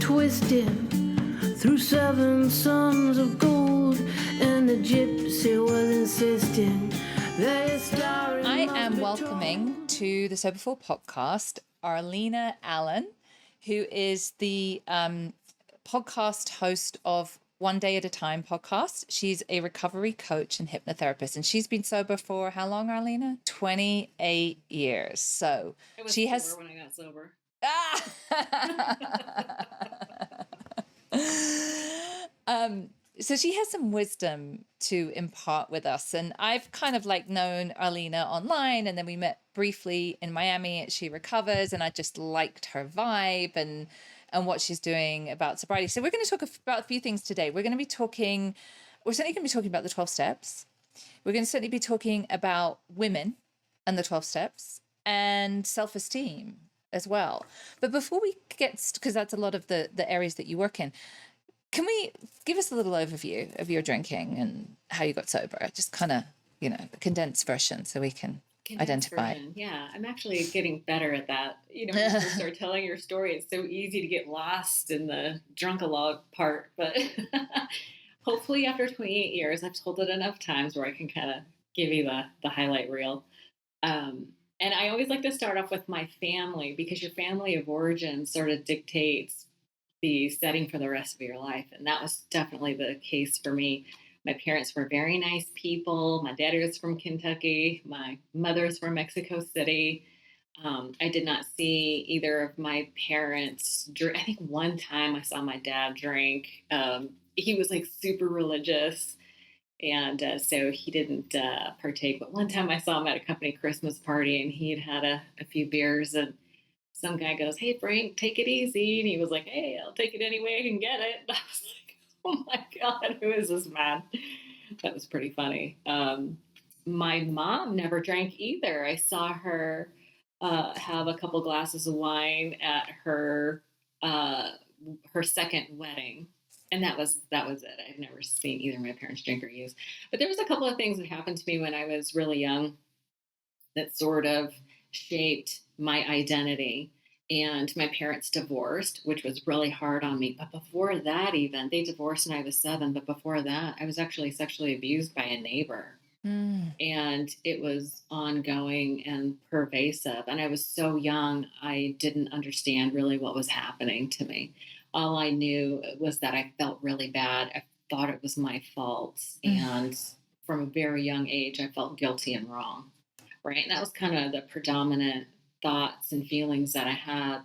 twisting through 7 sons of gold, and the gypsy was insisting that his story I must am be welcoming told. to the Soberful podcast Arlina Allen, who is the podcast host of One Day at a Time podcast. She's a recovery coach and hypnotherapist, and she's been sober for how long, Arlina? 28 years. So she has. When I got sober. So she has some wisdom to impart with us. And I've kind of like known Arlina online, and then we met briefly in Miami. She recovers, and I just liked her vibe and what she's doing about sobriety. So we're going to talk about a few things today. We're certainly going to be talking about the 12 steps. We're going to certainly be talking about women and the 12 steps and self-esteem as well. But before we get, because that's a lot of the areas that you work in, can we give us a little overview of your drinking and how you got sober? Just kind of, a condensed version so we can identify. Yeah, I'm actually getting better at that. When you first start telling your story, it's so easy to get lost in the drunk-a-log part. But hopefully after 28 years, I've told it enough times where I can kind of give you the highlight reel. And I always like to start off with my family, because your family of origin sort of dictates the setting for the rest of your life. And that was definitely the case for me. My parents were very nice people. My dad was from Kentucky. My mother's from Mexico City. I did not see either of my parents drink. I think one time I saw my dad drink. He was like super religious. And so he didn't partake. But one time I saw him at a company Christmas party, and he had a few beers, and some guy goes, "Hey, Frank, take it easy." And he was like, "Hey, I'll take it any way I can get it." And I was like, "Oh my God, who is this man?" That was pretty funny. My mom never drank either. I saw her have a couple glasses of wine at her second wedding. And that was it. I've never seen either of my parents drink or use. But there was a couple of things that happened to me when I was really young that sort of shaped my identity. And my parents divorced, which was really hard on me. But before that, even, they divorced when I was 7. But before that, I was actually sexually abused by a neighbor. And it was ongoing and pervasive. And I was so young, I didn't understand really what was happening to me. All I knew was that I felt really bad. I thought it was my fault. And from a very young age, I felt guilty and wrong. Right. And that was kind of the predominant thoughts and feelings that I had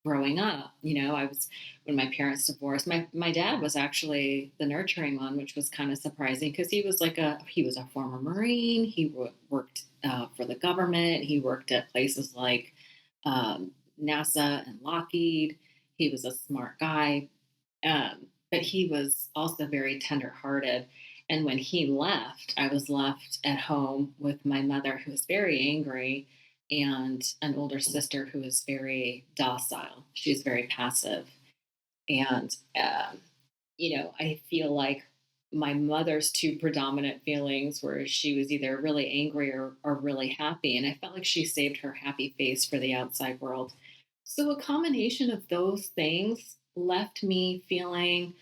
growing up. When my parents divorced, my dad was actually the nurturing one, which was kind of surprising, because he was a former Marine. He worked for the government. He worked at places like NASA and Lockheed. He was a smart guy, but he was also very tender-hearted. And when he left, I was left at home with my mother, who was very angry, and an older sister who was very docile. She was very passive. And, I feel like my mother's two predominant feelings were she was either really angry or really happy. And I felt like she saved her happy face for the outside world. So a combination of those things left me feeling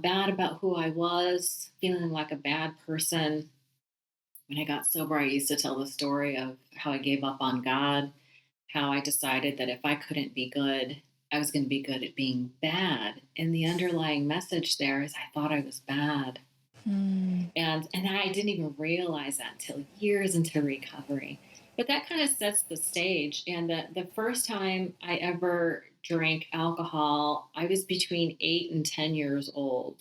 bad about who I was, feeling like a bad person. When I got sober, I used to tell the story of how I gave up on God, how I decided that if I couldn't be good, I was going to be good at being bad. And the underlying message there is I thought I was bad. And I didn't even realize that until years into recovery. But that kind of sets the stage. And the first time I ever drank alcohol, I was between 8 and 10 years old.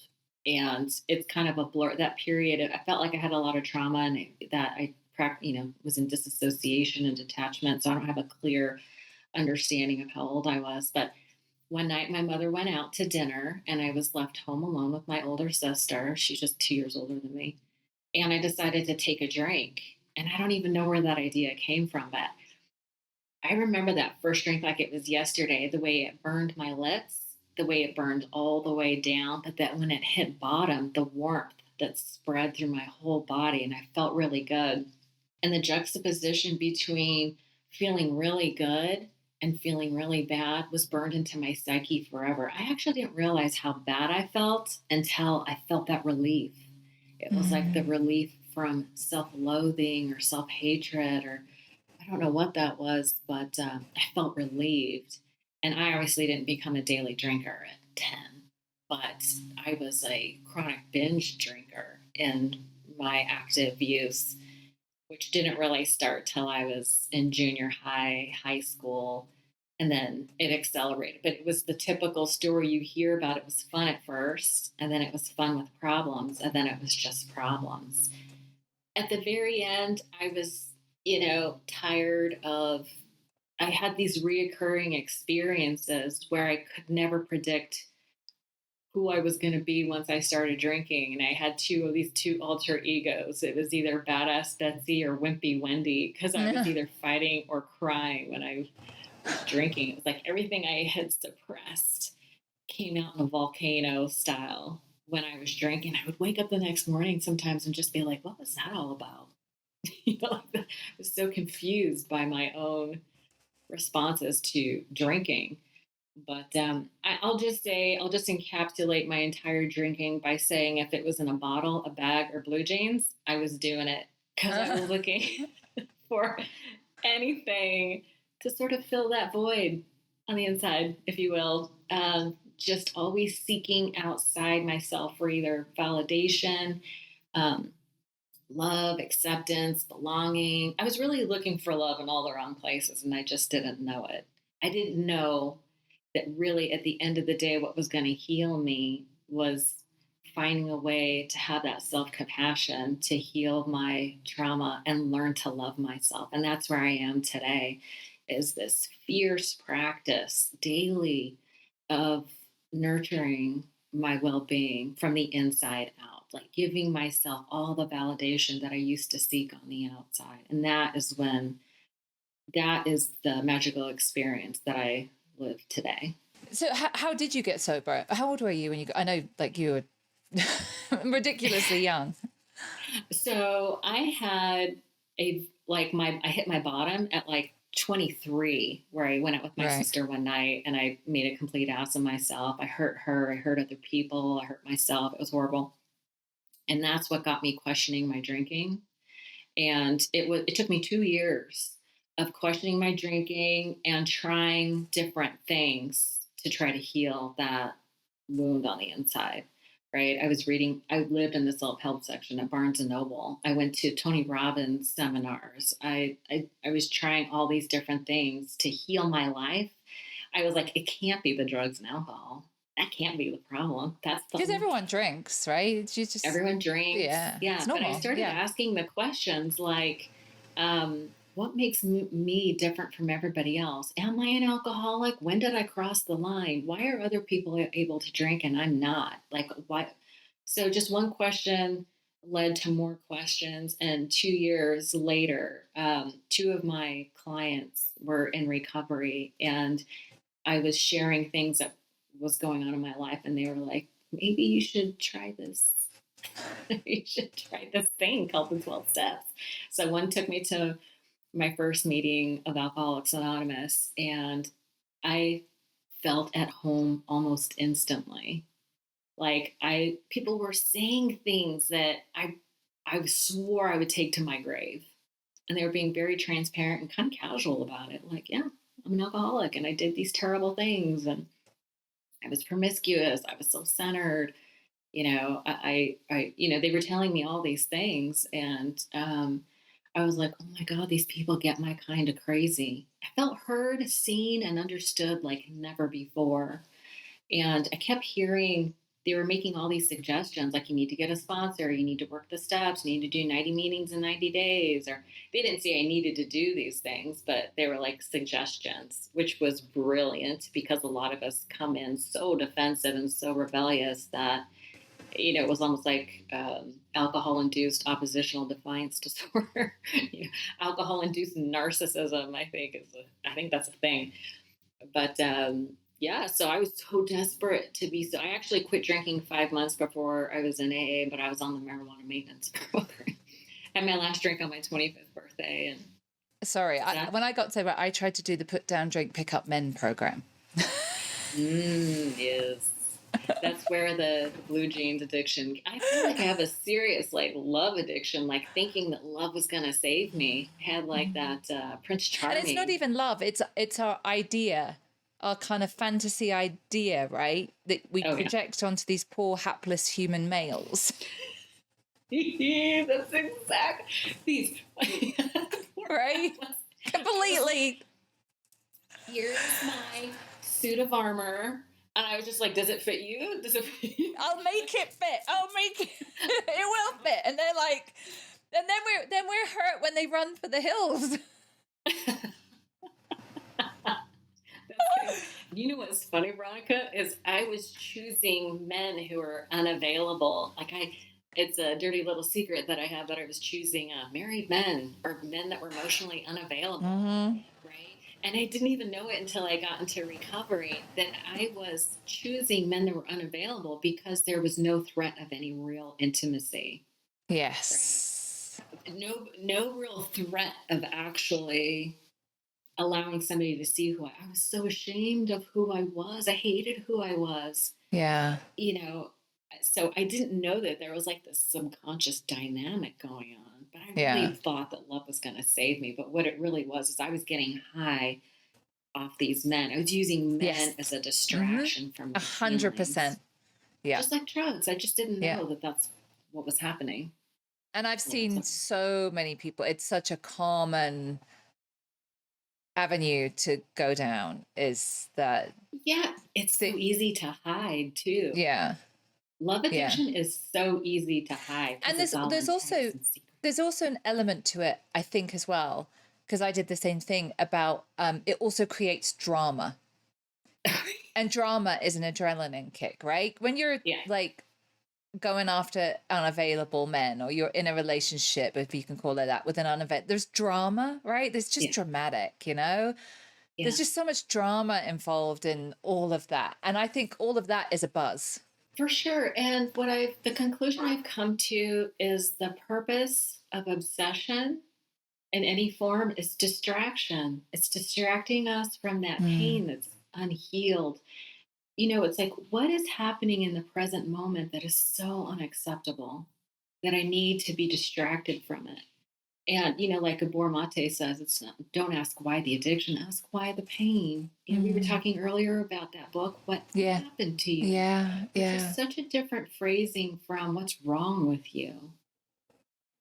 And it's kind of a blur. That period, I felt like I had a lot of trauma, and that I was in disassociation and detachment. So I don't have a clear understanding of how old I was. But one night my mother went out to dinner, and I was left home alone with my older sister. She's just 2 years older than me. And I decided to take a drink. And I don't even know where that idea came from, but I remember that first drink like it was yesterday, the way it burned my lips, the way it burned all the way down, but that when it hit bottom, the warmth that spread through my whole body, and I felt really good. And the juxtaposition between feeling really good and feeling really bad was burned into my psyche forever. I actually didn't realize how bad I felt until I felt that relief. It was like the Mm. relief from self loathing or self hatred, or I don't know what that was, but I felt relieved. And I obviously didn't become a daily drinker at 10, but I was a chronic binge drinker in my active use, which didn't really start till I was in junior high, high school, and then it accelerated. But it was the typical story you hear about. It was fun at first, and then it was fun with problems, and then it was just problems. At the very end, I was, tired of, I had these reoccurring experiences where I could never predict who I was going to be once I started drinking. And I had these two alter egos. It was either Badass Betsy or Wimpy Wendy, because I was either fighting or crying when I was drinking. It was like everything I had suppressed came out in a volcano style when I was drinking. I would wake up the next morning sometimes and just be like, what was that all about? I was so confused by my own responses to drinking. But I'll just say, I'll just encapsulate my entire drinking by saying if it was in a bottle, a bag, or blue jeans, I was doing it because I was looking for anything to sort of fill that void on the inside, if you will. Just always seeking outside myself for either validation, um, love, acceptance, belonging. I was really looking for love in all the wrong places, and I just didn't know it. I didn't know that really at the end of the day, what was going to heal me was finding a way to have that self compassion to heal my trauma and learn to love myself. And that's where I am today, is this fierce practice daily of nurturing my well-being from the inside out, like giving myself all the validation that I used to seek on the outside. And that is the magical experience that I live today. So how did you get sober? How old were you when you got, I know like you were ridiculously young. So I had I hit my bottom at like 23, where I went out with my Right. sister one night and I made a complete ass of myself. I hurt her, I hurt other people, I hurt myself. It was horrible. And that's what got me questioning my drinking. And it took me 2 years of questioning my drinking and trying different things to try to heal that wound on the inside. Right. I lived in the self-help section at Barnes and Noble. I went to Tony Robbins seminars. I was trying all these different things to heal my life. I was like, it can't be the drugs and alcohol. That can't be the problem. That's Because the everyone drinks, right? You just, Everyone drinks. yeah, it's Yeah. But I normal. started Yeah. asking the questions like, what makes me different from everybody else? Am I an alcoholic? When did I cross the line? Why are other people able to drink and I'm not? Like, why? So just one question led to more questions. And 2 years later, two of my clients were in recovery, and I was sharing things that was going on in my life, and they were like, maybe you should try this. You should try this thing called the 12 steps. So one took me to my first meeting of Alcoholics Anonymous, and I felt at home almost instantly. Like people were saying things that I swore I would take to my grave. And they were being very transparent and kind of casual about it. Like, yeah, I'm an alcoholic and I did these terrible things and I was promiscuous. I was self-centered. They were telling me all these things, and I was like, oh my God, these people get my kind of crazy. I felt heard, seen, and understood like never before. And I kept hearing they were making all these suggestions, like you need to get a sponsor, you need to work the steps, you need to do 90 meetings in 90 days. Or they didn't say I needed to do these things, but they were like suggestions, which was brilliant because a lot of us come in so defensive and so rebellious that, it was almost like alcohol-induced oppositional defiance disorder. Alcohol-induced narcissism, I think that's a thing. But yeah, so I was so desperate to be. So I actually quit drinking 5 months before I was in AA, but I was on the marijuana maintenance program. Had my last drink on my 25th birthday, and Sorry, That, when I got sober, I tried to do the put down, drink, pick up men program. yes. That's where the blue jeans addiction. I feel like I have a serious like love addiction, like thinking that love was gonna save me. I had like that Prince And it's not Charming. even love, it's our idea, our kind of fantasy idea, right? That we Oh yeah. project onto these poor, hapless human males. That's exact. These. Right? Completely. Here's my suit of armor. And I was just like, does it fit you? Does it fit you? I'll make it fit. I'll make it. It will fit. And they're like, and then we're hurt when they run for the hills. You know what's funny, Veronica, is I was choosing men who were unavailable. It's a dirty little secret that I have, that I was choosing married men or men that were emotionally unavailable, right? And I didn't even know it until I got into recovery that I was choosing men that were unavailable because there was no threat of any real intimacy, Yes. right? No real threat of actually allowing somebody to see I was so ashamed of who I was. I hated who I was, Yeah. you know. So I didn't know that there was like this subconscious dynamic going on. But I Yeah. really thought that love was going to save me. But what it really was is I was getting high off these men. I was using men Yes. as a distraction from my 100%. feelings. Yeah. Just like drugs. I just didn't know that that's what was happening. And I've seen so many people. It's such a common avenue to go down, is that. Yeah, it's so easy to hide too. Yeah. Love addiction is so easy to hide. And there's also an element to it, I think, as well, because I did the same thing about it also creates drama. And drama is an adrenaline kick, right? When you're like going after unavailable men, or you're in a relationship, if you can call it that, with an unavailable, there's drama, right? There's just dramatic, you know? Yeah. There's just so much drama involved in all of that. And I think all of that is a buzz. For sure. And the conclusion I've come to is the purpose of obsession in any form is distraction. It's distracting us from that pain that's unhealed. You know, it's like, what is happening in the present moment that is so unacceptable that I need to be distracted from it? And, you know, like Gabor Mate says, it's not, don't ask why the addiction, ask why the pain. You know, we were talking earlier about that book, what happened to you? Yeah, Which is such a different phrasing from what's wrong with you,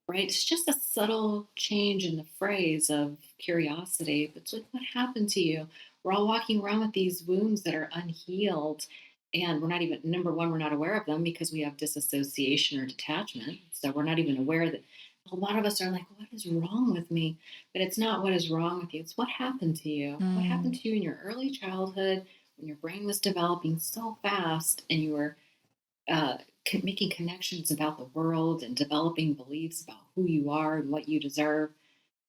right? It's just a subtle change in the phrase of curiosity. But it's like, what happened to you? We're all walking around with these wounds that are unhealed. And we're not even, number one, we're not aware of them because we have disassociation or detachment. So we're not even aware that a lot of us are like, what is wrong with me? But it's not what is wrong with you. It's what happened to you. What happened to you in your early childhood when your brain was developing so fast and you were making connections about the world and developing beliefs about who you are and what you deserve.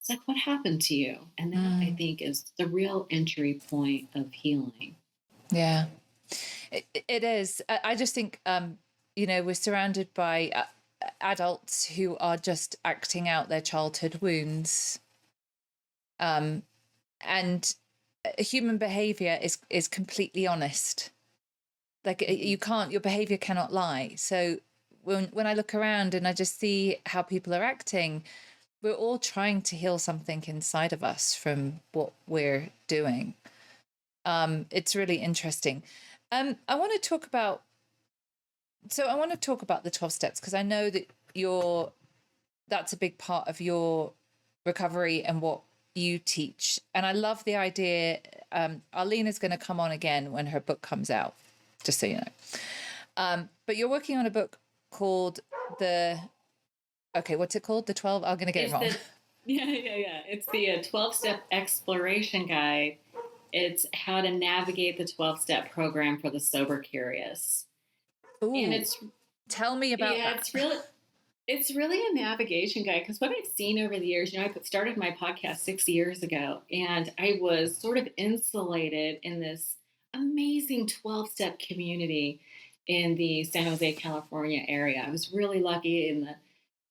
It's like, what happened to you? And that, I think, is the real entry point of healing. Yeah, it is. I just think, you know, we're surrounded by adults who are just acting out their childhood wounds. And human behavior is completely honest. Like your behavior cannot lie. So when I look around and I just see how people are acting, we're all trying to heal something inside of us from what we're doing. It's really interesting. I want to talk about the 12 steps, because I know that that's a big part of your recovery and what you teach. And I love the idea. Arlina's going to come on again when her book comes out, just so you know. But you're working on a book called what's it called? The 12? I'm going to get it wrong. It's the 12-step exploration guide. It's how to navigate the 12-step program for the sober curious. Ooh, and tell me about that. It's really a navigation guide, because what I've seen over the years, you know, I started my podcast 6 years ago, and I was sort of insulated in this amazing 12-step community in the San Jose, California area. I was really lucky in the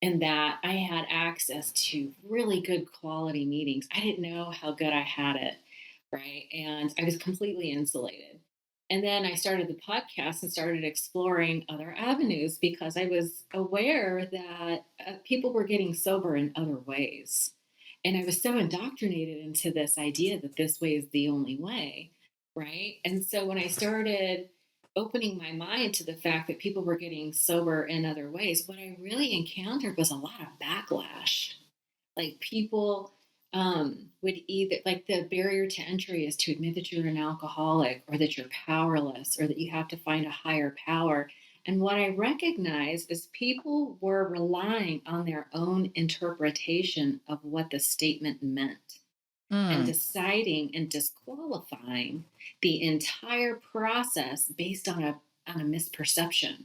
in that I had access to really good quality meetings. I didn't know how good I had it, right? And I was completely insulated. And then I started the podcast and started exploring other avenues because I was aware that people were getting sober in other ways. And I was so indoctrinated into this idea that this way is the only way, right? And so when I started opening my mind to the fact that people were getting sober in other ways, what I really encountered was a lot of backlash. Like people would either, like the barrier to entry is to admit that you're an alcoholic or that you're powerless or that you have to find a higher power. And what I recognized is people were relying on their own interpretation of what the statement meant and Mm. deciding and disqualifying the entire process based on a misperception.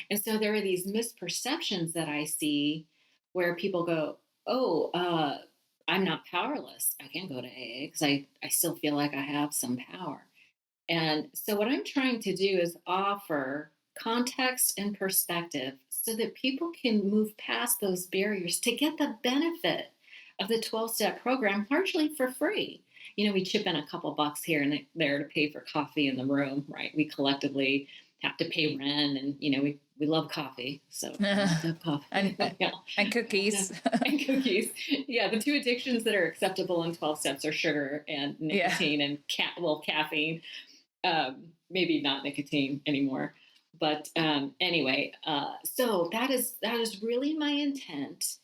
And so there are these misperceptions that I see where people go, oh, I'm not powerless. I can't go to AA because I still feel like I have some power. And so what I'm trying to do is offer context and perspective so that people can move past those barriers to get the benefit of the 12-step program largely for free. You know, we chip in a couple bucks here and there to pay for coffee in the room, right? We collectively have to pay rent and, you know, we love coffee. So we have to have coffee. and Yeah. and cookies. And cookies. Yeah, the two addictions that are acceptable in 12 steps are sugar and Yeah. nicotine and caffeine. Maybe not nicotine anymore. But anyway, so that is really my intent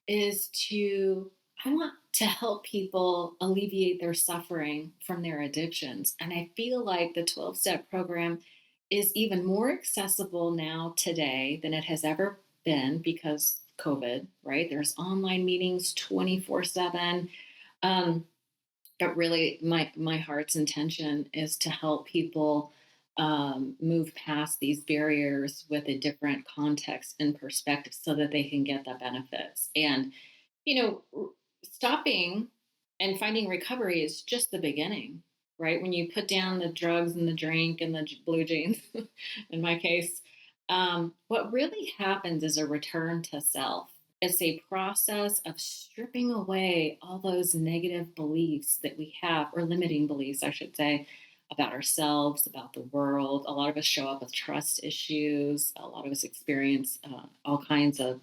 is to I want to help people alleviate their suffering from their addictions. And I feel like the 12-step program is even more accessible now today than it has ever been because COVID, right? There's online meetings 24/7. Um, but really my heart's intention is to help people move past these barriers with a different context and perspective so that they can get the benefits and you know stopping and finding recovery is just the beginning, right? When you put down the drugs and the drink and the blue jeans in my case, what really happens is a return to self. It's a process of stripping away all those negative beliefs that we have, or limiting beliefs, I should say, about ourselves, about the world. A lot of us show up with trust issues. A lot of us experience all kinds of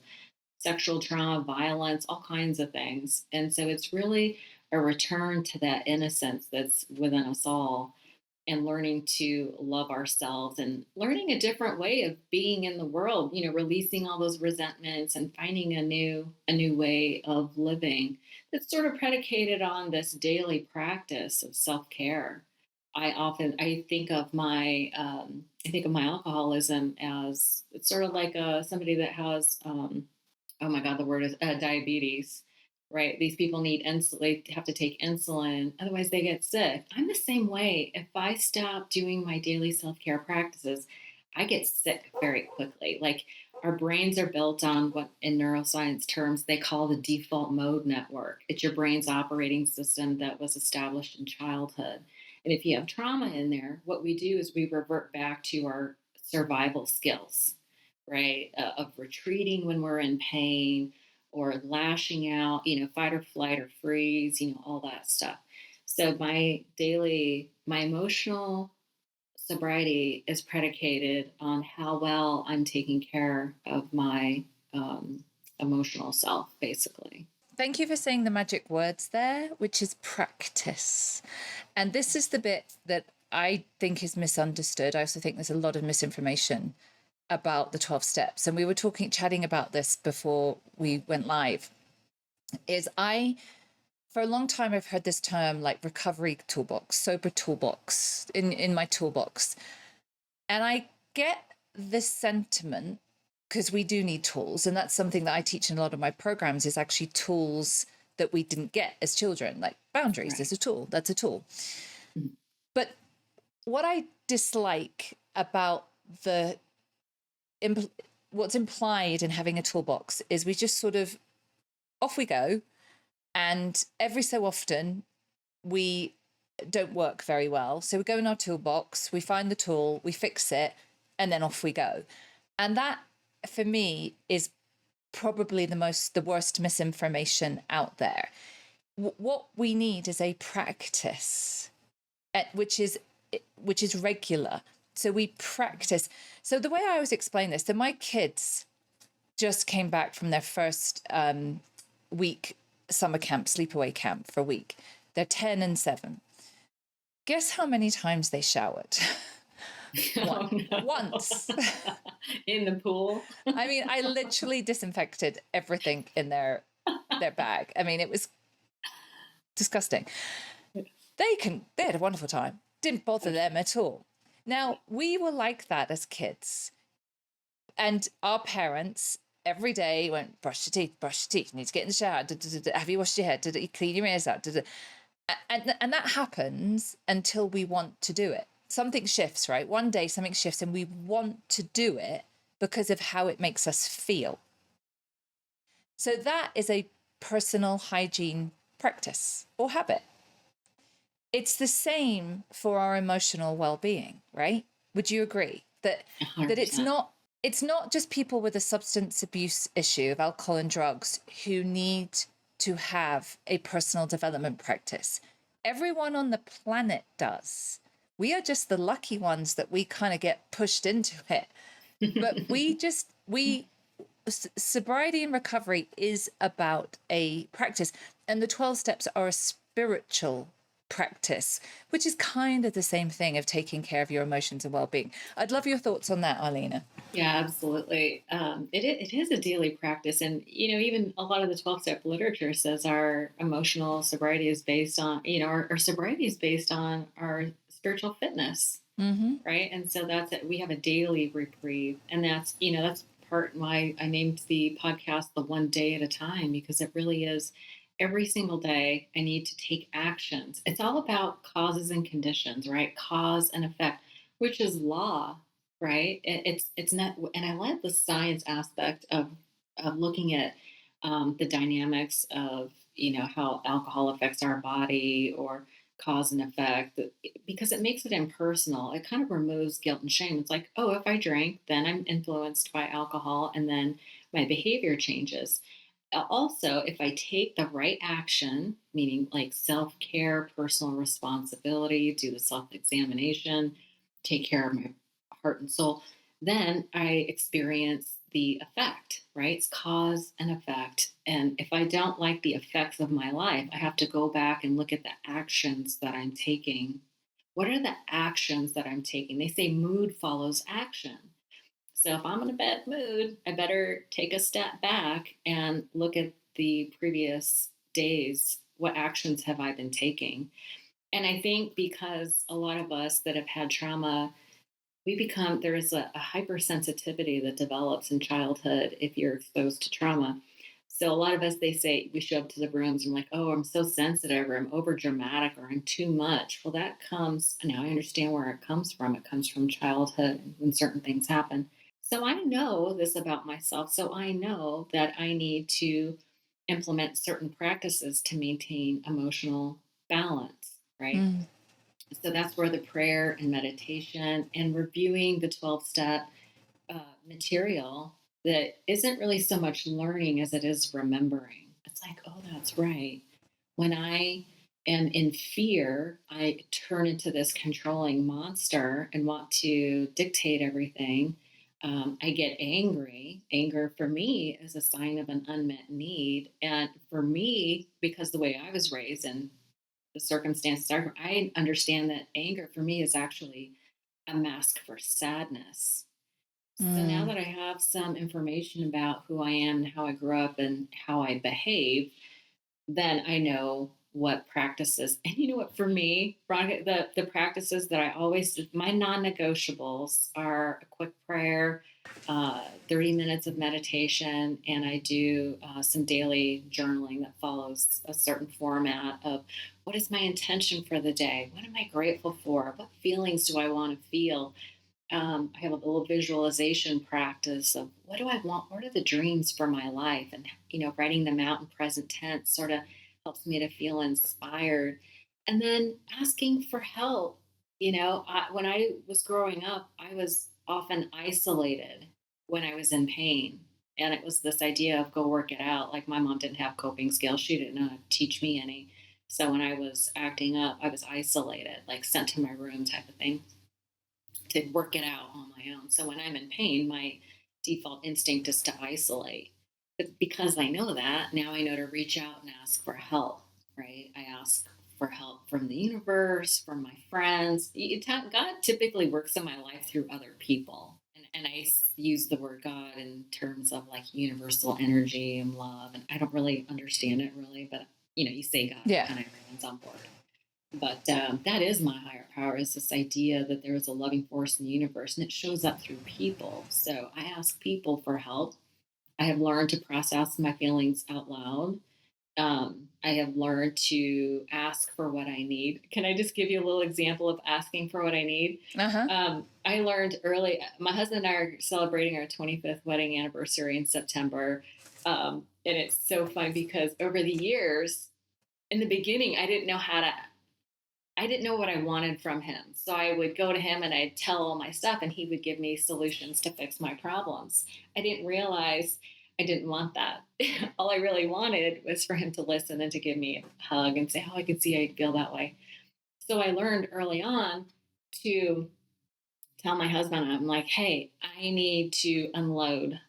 sexual trauma, violence, all kinds of things. And so it's really a return to that innocence that's within us all and learning to love ourselves and learning a different way of being in the world, you know, releasing all those resentments and finding a new way of living that's sort of predicated on this daily practice of self-care. I think of my alcoholism as it's sort of like somebody that has oh my God, the word is diabetes, right? These people need insulin, they have to take insulin, otherwise they get sick. I'm the same way. If I stop doing my daily self care practices, I get sick very quickly. Like our brains are built on what in neuroscience terms they call the default mode network. It's your brain's operating system that was established in childhood. And if you have trauma in there, what we do is we revert back to our survival skills, right? Of retreating when we're in pain or lashing out, you know, fight or flight or freeze, you know, all that stuff. So my emotional sobriety is predicated on how well I'm taking care of my emotional self, basically. Thank you for saying the magic words there, which is practice. And this is the bit that I think is misunderstood. I also think there's a lot of misinformation about the 12 steps. And we were chatting about this before we went live. For a long time, I've heard this term like recovery toolbox, sober toolbox in my toolbox. And I get this sentiment because we do need tools. And that's something that I teach in a lot of my programs is actually tools that we didn't get as children, like boundaries is a tool. That's a tool. Mhm. But what I dislike about what's implied in having a toolbox is we just sort of off we go. And every so often we don't work very well. So we go in our toolbox, we find the tool, we fix it, and then off we go. And that for me is probably the worst misinformation out there. What we need is a practice, which is regular. So we practice. So the way I always explain this, so my kids just came back from their first week summer camp, sleepaway camp for a week. They're 10 and 7. Guess how many times they showered? Oh, no. Once. In the pool. I mean, I literally disinfected everything in their bag. I mean, it was disgusting. They had a wonderful time. Didn't bother them at all. Now, we were like that as kids. And our parents every day went, brush your teeth, you need to get in the shower, have you washed your head, did you clean your ears out, and that happens until we want to do it. Something shifts, right? One day something shifts and we want to do it because of how it makes us feel. So that is a personal hygiene practice or habit. It's the same for our emotional well-being, right? Would you agree that 100%. it's not just people with a substance abuse issue of alcohol and drugs who need to have a personal development practice? Everyone on the planet does. We are just the lucky ones that we kind of get pushed into it. But sobriety and recovery is about a practice. And the 12 steps are a spiritual practice, which is kind of the same thing of taking care of your emotions and well-being. I'd love your thoughts on that, Arlina. Yeah, absolutely. It is a daily practice. And, even a lot of the 12-step literature says our emotional sobriety is based on, our sobriety is based on our spiritual fitness, right? And so that's it. We have a daily reprieve. And that's part why I named the podcast The One Day at a Time, because it really is every single day I need to take actions. It's all about causes and conditions, right? Cause and effect, which is law, right? It's not, and I like the science aspect of looking at the dynamics of how alcohol affects our body, or cause and effect, because it makes it impersonal. It kind of removes guilt and shame. It's like, oh, if I drink, then I'm influenced by alcohol, and then my behavior changes. Also, if I take the right action, meaning like self care, personal responsibility, do the self examination, take care of my heart and soul, then I experience the effect, right? It's cause and effect. And if I don't like the effects of my life, I have to go back and look at the actions that I'm taking. What are the actions that I'm taking? They say mood follows action. So if I'm in a bad mood, I better take a step back and look at the previous days. What actions have I been taking? And I think because a lot of us that have had trauma, there is a hypersensitivity that develops in childhood if you're exposed to trauma. So a lot of us, they say, we show up to the rooms and like, oh, I'm so sensitive, or I'm over dramatic, or I'm too much. Well, now I understand where it comes from. It comes from childhood when certain things happen. So I know this about myself. So I know that I need to implement certain practices to maintain emotional balance, right? Mm. So that's where the prayer and meditation and reviewing the 12-step material that isn't really so much learning as it is remembering. It's like, oh, that's right. When I am in fear, I turn into this controlling monster and want to dictate everything. I get angry. Anger for me is a sign of an unmet need. And for me, because the way I was raised and the circumstances I understand that anger for me is actually a mask for sadness. So now Mm. that I have some information about who I am and how I grew up and how I behave, then I know what practices. And you know what, for me, Veronica, the practices that I always do, my non-negotiables are a quick prayer, 30 minutes of meditation, and I do some daily journaling that follows a certain format of what is my intention for the day? What am I grateful for? What feelings do I want to feel? I have a little visualization practice of what do I want? What are the dreams for my life? And, writing them out in present tense sort of helps me to feel inspired. And then asking for help. When I was growing up, I was often isolated when I was in pain. And it was this idea of go work it out. Like my mom didn't have coping skills. She didn't know how to teach me any. So when I was acting up, I was isolated, like sent to my room type of thing to work it out on my own. So when I'm in pain, my default instinct is to isolate. But because I know that, now I know to reach out and ask for help, right? I ask for help from the universe, from my friends. God typically works in my life through other people. And I use the word God in terms of like universal energy and love. And I don't really understand it really, but you say God, Yeah. kind of everyone's on board. But that is my higher power, is this idea that there is a loving force in the universe, and it shows up through people. So I ask people for help. I have learned to process my feelings out loud. I have learned to ask for what I need. Can I just give you a little example of asking for what I need? I learned early, my husband and I are celebrating our 25th wedding anniversary in September. And it's so fun because over the years, in the beginning, I didn't know what I wanted from him. So I would go to him and I'd tell all my stuff and he would give me solutions to fix my problems. I didn't realize I didn't want that. All I really wanted was for him to listen and to give me a hug and say, oh, I could see I feel that way. So I learned early on to tell my husband, I'm like, hey, I need to unload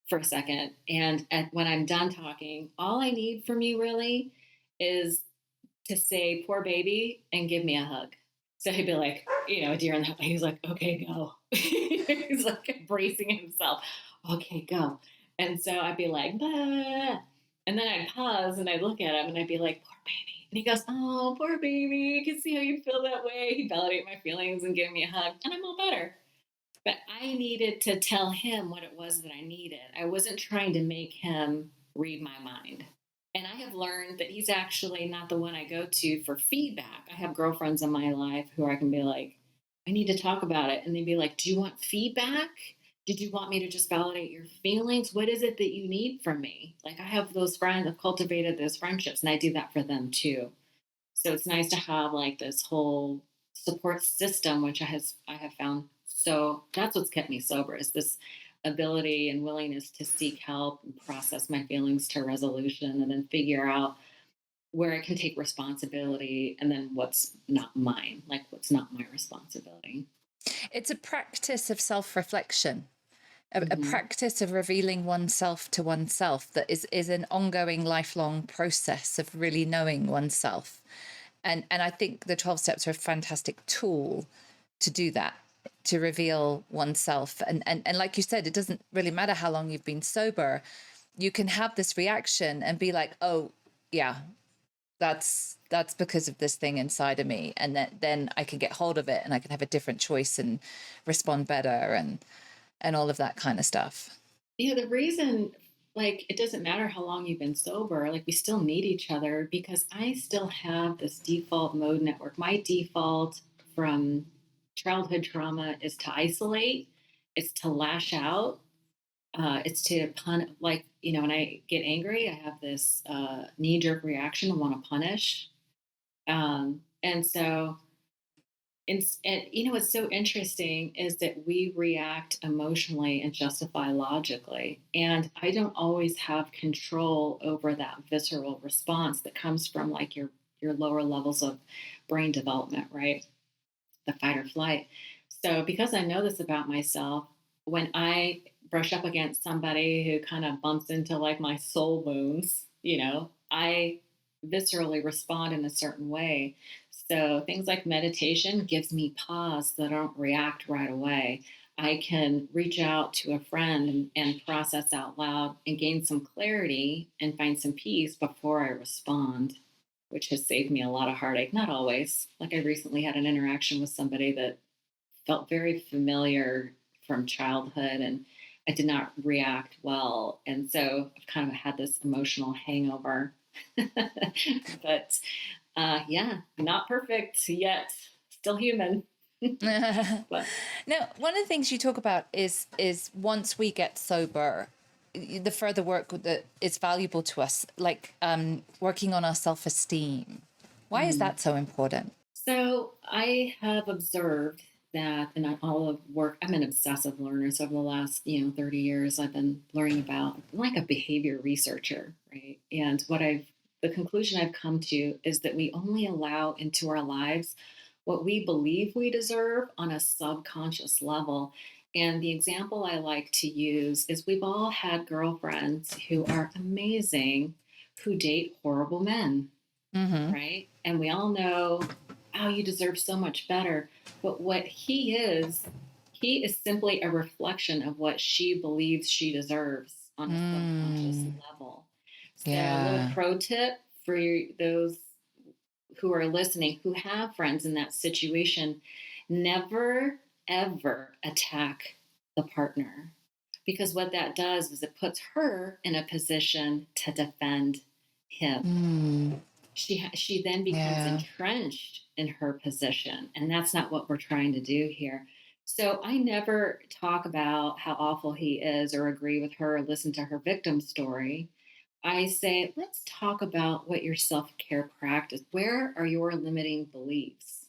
for a second. And when I'm done talking, all I need from you really is to say poor baby and give me a hug. So he'd be like, a deer in the headlights. He's like, okay, go. He's like bracing himself. Okay, go. And so I'd be like, bah. And then I'd pause and I'd look at him and I'd be like, poor baby. And he goes, oh, poor baby. I can see how you feel that way. He'd validate my feelings and give me a hug. And I'm all better. But I needed to tell him what it was that I needed. I wasn't trying to make him read my mind. And I have learned that he's actually not the one I go to for feedback. I have girlfriends in my life who I can be like, I need to talk about it. And they'd be like, do you want feedback? Did you want me to just validate your feelings? What is it that you need from me? Like I have those friends, I've cultivated those friendships and I do that for them too. So it's nice to have like this whole support system, which I have found. So that's what's kept me sober, is this ability and willingness to seek help and process my feelings to resolution and then figure out where I can take responsibility and then what's not mine, like what's not my responsibility. It's a practice of self-reflection, a Mm-hmm. practice of revealing oneself to oneself that is an ongoing, lifelong process of really knowing oneself. And I think the 12 steps are a fantastic tool to do that, to reveal oneself. And like you said, it doesn't really matter how long you've been sober. You can have this reaction and be like, oh, yeah, that's because of this thing inside of me. And then I can get hold of it and I can have a different choice and respond better and all of that kind of stuff. Yeah, the reason, like, it doesn't matter how long you've been sober, like, we still need each other because I still have this default mode network. My default from childhood trauma is to isolate, it's to lash out, it's to like, when I get angry, I have this knee jerk reaction, I want to punish. And so, what's so interesting is that we react emotionally and justify logically. And I don't always have control over that visceral response that comes from like your lower levels of brain development, right? The fight or flight. So because I know this about myself, when I brush up against somebody who kind of bumps into like my soul wounds, I viscerally respond in a certain way. So things like meditation gives me pause so that I don't react right away. I can reach out to a friend and process out loud and gain some clarity and find some peace before I respond, which has saved me a lot of heartache. Not always. Like I recently had an interaction with somebody that felt very familiar from childhood and I did not react well. And so I've kind of had this emotional hangover. But yeah, not perfect yet, still human. But Now, one of the things you talk about is once we get sober, the further work that is valuable to us, like working on our self-esteem. Why is that so important? so I have observed that, and all of work, I'm an obsessive learner. So over the last, 30 years, I've been learning about, I'm like a behavior researcher, right? And the conclusion I've come to is that we only allow into our lives what we believe we deserve on a subconscious level. And the example I like to use is we've all had girlfriends who are amazing who date horrible men, Mm-hmm. right? And we all know, oh, you deserve so much better. But what he is simply a reflection of what she believes she deserves on a subconscious Mm. level. So, a little Yeah. pro tip for those who are listening who have friends in that situation: never, ever attack the partner. Because what that does is it puts her in a position to defend him. Mm. She then becomes Yeah. entrenched in her position, and that's not what we're trying to do here. So I never talk about how awful he is or agree with her or listen to her victim story. I say, let's talk about what your self-care practice, where are your limiting beliefs,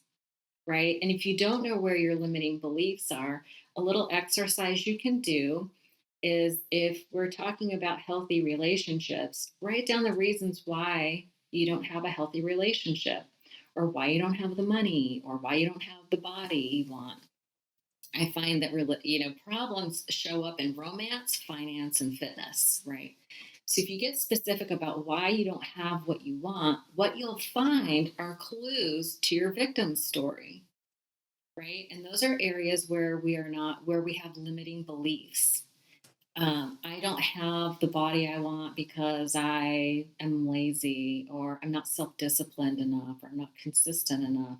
right? And if you don't know where your limiting beliefs are, a little exercise you can do is, if we're talking about healthy relationships, write down the reasons why you don't have a healthy relationship, or why you don't have the money, or why you don't have the body you want. I find that problems show up in romance, finance, and fitness, right? So if you get specific about why you don't have what you want, what you'll find are clues to your victim story, right? And those are areas where we have limiting beliefs. I don't have the body I want because I am lazy, or I'm not self disciplined enough, or I'm not consistent enough.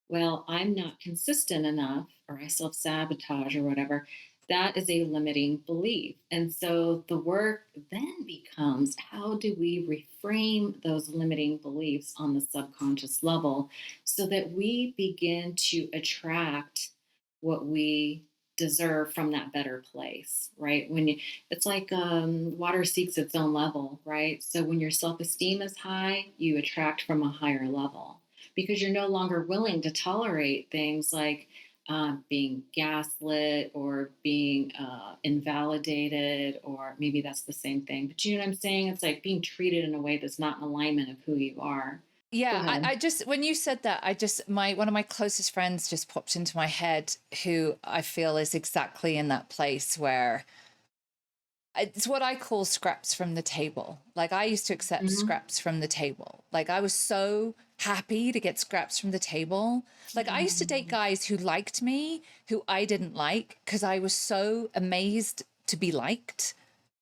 Well, I'm not consistent enough, or I self sabotage, or whatever. That is a limiting belief. And so the work then becomes, how do we reframe those limiting beliefs on the subconscious level so that we begin to attract what we deserve from that better place, right? It's like water seeks its own level, right? So when your self esteem is high, you attract from a higher level because you're no longer willing to tolerate things like being gaslit, or being invalidated, or maybe that's the same thing. But you know what I'm saying? It's like being treated in a way that's not in alignment of who you are. Go Yeah, ahead. I just, when you said that, I just, my one of my closest friends just popped into my head, who I feel is exactly in that place where it's what I call scraps from the table. Like, I used to accept Hmm. scraps from the table. Like, I was so happy to get scraps from the table. Like, I used to date guys who liked me, who I didn't like, because I was so amazed to be liked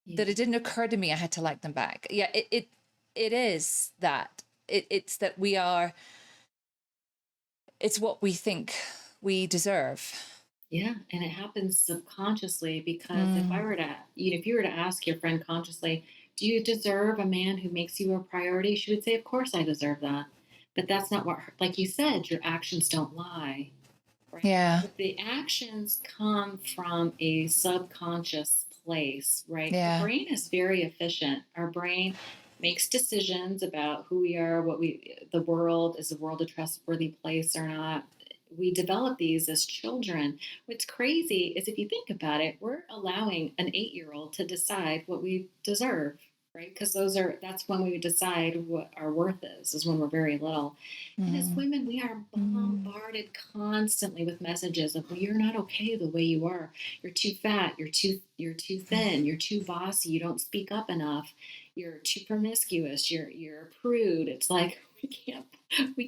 Yeah. that it didn't occur to me I had to like them back. Yeah, it is that. It's that we are, it's what we think we deserve. Yeah, and it happens subconsciously, because Mm. if you were to ask your friend consciously, do you deserve a man who makes you a priority? She would say, of course I deserve that. But that's not like you said, your actions don't lie, right? Yeah. But the actions come from a subconscious place, right? Our Yeah. brain is very efficient. Our brain makes decisions about who we are, the world, is the world a trustworthy place or not. We develop these as children. What's crazy is, if you think about it, we're allowing an 8-year-old to decide what we deserve, right? Because that's when we decide what our worth is when we're very little. And as Mm. women, we are Mm. bombarded constantly with messages of, well, you're not okay the way you are. You're too fat. You're too thin. You're too bossy. You don't speak up enough. You're too promiscuous. You're a prude. It's like we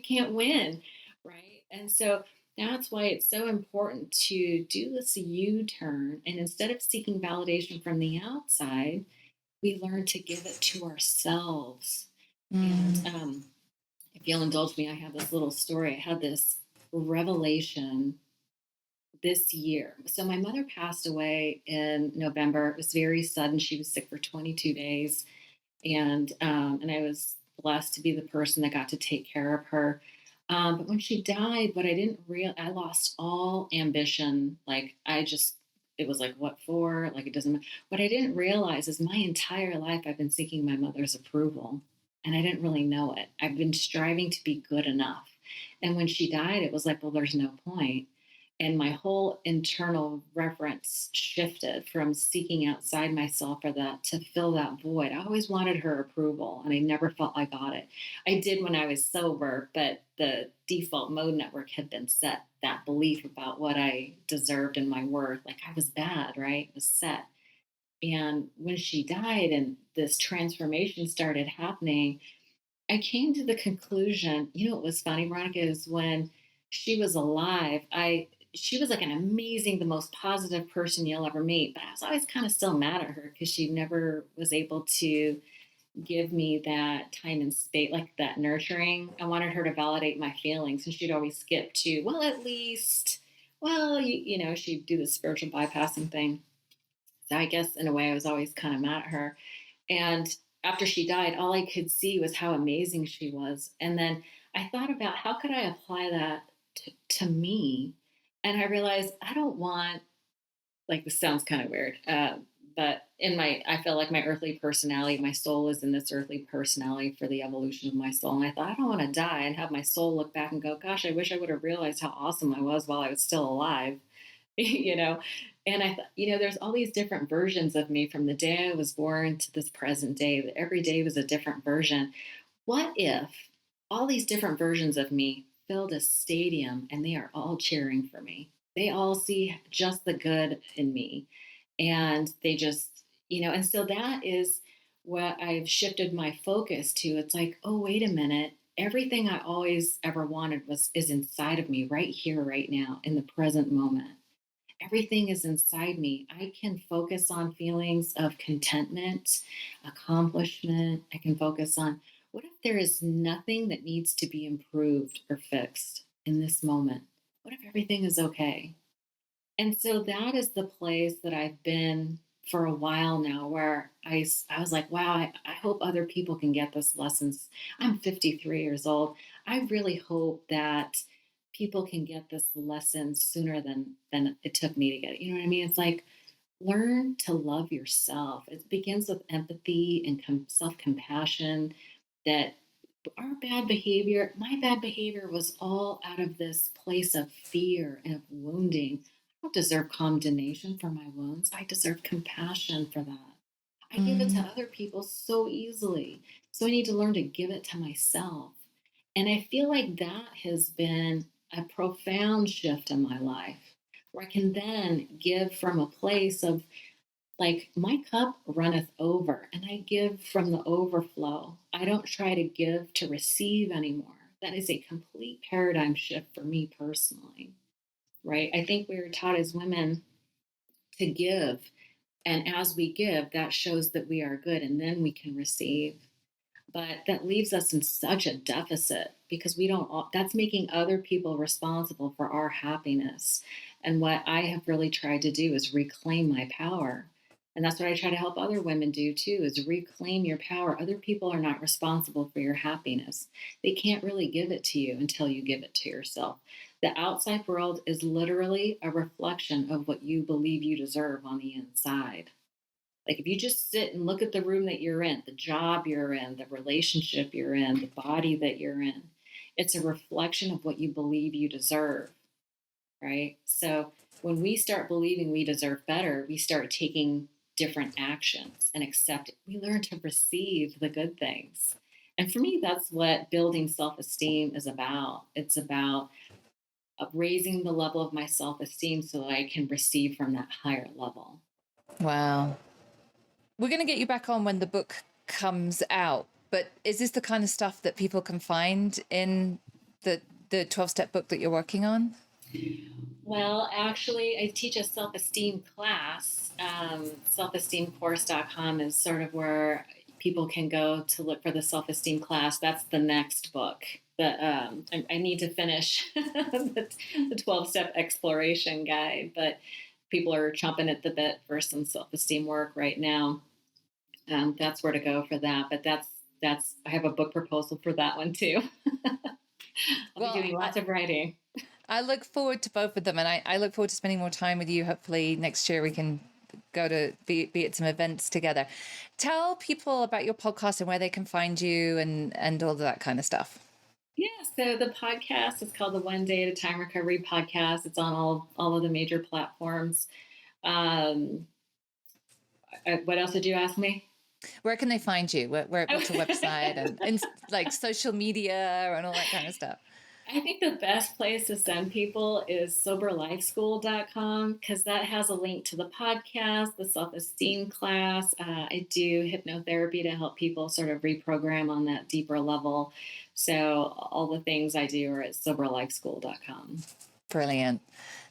can't win, right? And so that's why it's so important to do this U-turn. And instead of seeking validation from the outside, we learn to give it to ourselves. And Mm. if you'll indulge me, I have this little story. I had this revelation this year. So my mother passed away in November. It was very sudden. She was sick for 22 days, and I was blessed to be the person that got to take care of her. But when she died, what I didn't real I lost all ambition. Like, it was like, what for? Like, it doesn't matter. What I didn't realize is, my entire life I've been seeking my mother's approval, and I didn't really know it. I've been striving to be good enough. And when she died, it was like, well, there's no point. And my whole internal reference shifted from seeking outside myself for that to fill that void. I always wanted her approval and I never felt I got it. I did when I was sober, but the default mode network had been set, that belief about what I deserved and my worth. Like I was bad, right? It was set. And when she died and this transformation started happening, I came to the conclusion, what was funny, Veronica, is when she was alive, she was like an amazing, the most positive person you'll ever meet. But I was always kind of still mad at her because she never was able to give me that time and space, like that nurturing. I wanted her to validate my feelings, and she'd always skip to, well, at least, well, she'd do the spiritual bypassing thing. So I guess in a way, I was always kind of mad at her. And after she died, all I could see was how amazing she was. And then I thought about how could I apply that to me? And I realized I don't want, like, this sounds kind of weird, but I feel like my earthly personality, my soul is in this earthly personality for the evolution of my soul. And I thought, I don't want to die and have my soul look back and go, gosh, I wish I would have realized how awesome I was while I was still alive. you know and I thought, there's all these different versions of me from the day I was born to this present day, that every day was a different version. What if all these different versions of me filled a stadium and they are all cheering for me? They all see just the good in me, and they just, and so that is what I've shifted my focus to. It's like, oh, wait a minute, everything I always ever wanted is inside of me right here, right now, in the present moment. Everything is inside me. I can focus on feelings of contentment, accomplishment. I can focus on, what if there is nothing that needs to be improved or fixed in this moment? What if everything is okay? And so that is the place that I've been for a while now, where I was like, wow, I hope other people can get this lessons. I'm 53 years old. I really hope that people can get this lesson sooner than it took me to get it. You know what I mean? It's like, learn to love yourself. It begins with empathy and self-compassion. That my bad behavior was all out of this place of fear and of wounding. I don't deserve condemnation for my wounds. I deserve compassion for that. I give it to Mm. other people so easily. So I need to learn to give it to myself. And I feel like that has been a profound shift in my life, where I can then give from a place of, like, my cup runneth over, and I give from the overflow. I don't try to give to receive anymore. That is a complete paradigm shift for me personally, right? I think we are taught as women to give. And as we give, that shows that we are good, and then we can receive. But that leaves us in such a deficit, because we don't, that's making other people responsible for our happiness. And what I have really tried to do is reclaim my power. And that's what I try to help other women do too, is reclaim your power. Other people are not responsible for your happiness. They can't really give it to you until you give it to yourself. The outside world is literally a reflection of what you believe you deserve on the inside. Like, if you just sit and look at the room that you're in, the job you're in, the relationship you're in, the body that you're in, it's a reflection of what you believe you deserve, right? So when we start believing we deserve better, we start taking different actions and accept it. We learn to receive the good things. And for me, that's what building self-esteem is about. It's about raising the level of my self-esteem so that I can receive from that higher level. Wow. We're going to get you back on when the book comes out, but is this the kind of stuff that people can find in the 12-step book that you're working on? Well, actually, I teach a self-esteem class. Selfesteemcourse.com is sort of where people can go to look for the self-esteem class. That's the next book. I need to finish the 12-step exploration guide, but people are chomping at the bit for some self-esteem work right now. That's where to go for that. But that's I have a book proposal for that one too. I'll be doing lots of writing. I look forward to both of them, and I look forward to spending more time with you. Hopefully next year we can go to be at some events together. Tell people about your podcast and where they can find you and all of that kind of stuff. Yeah, so the podcast is called the One Day at a Time Recovery Podcast. It's on all of the major platforms. Um, what else did you ask me? Where can they find you? What's your website and like social media and all that kind of stuff? I think the best place to send people is soberlifeschool.com because that has a link to the podcast, the self-esteem class. I do hypnotherapy to help people sort of reprogram on that deeper level. So all the things I do are at soberlifeschool.com. Brilliant.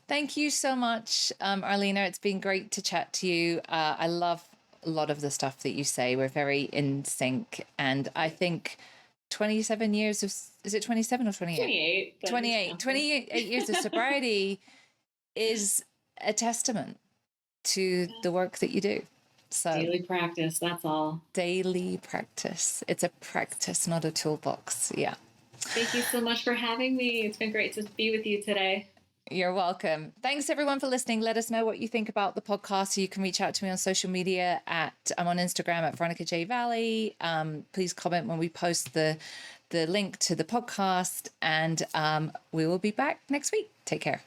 Thank you so much, Arlina. It's been great to chat to you. I love a lot of the stuff that you say. We're very in sync. And I think 27 years of, is it 27 or 28? 28 years of sobriety is a testament to the work that you do. So daily practice, that's all. Daily practice. It's a practice, not a toolbox. Yeah. Thank you so much for having me. It's been great to be with you today. You're welcome. Thanks everyone for listening. Let us know what you think about the podcast. You can reach out to me on social media I'm on Instagram at Veronica J Valley. Please comment when we post the link to the podcast, and we will be back next week. Take care.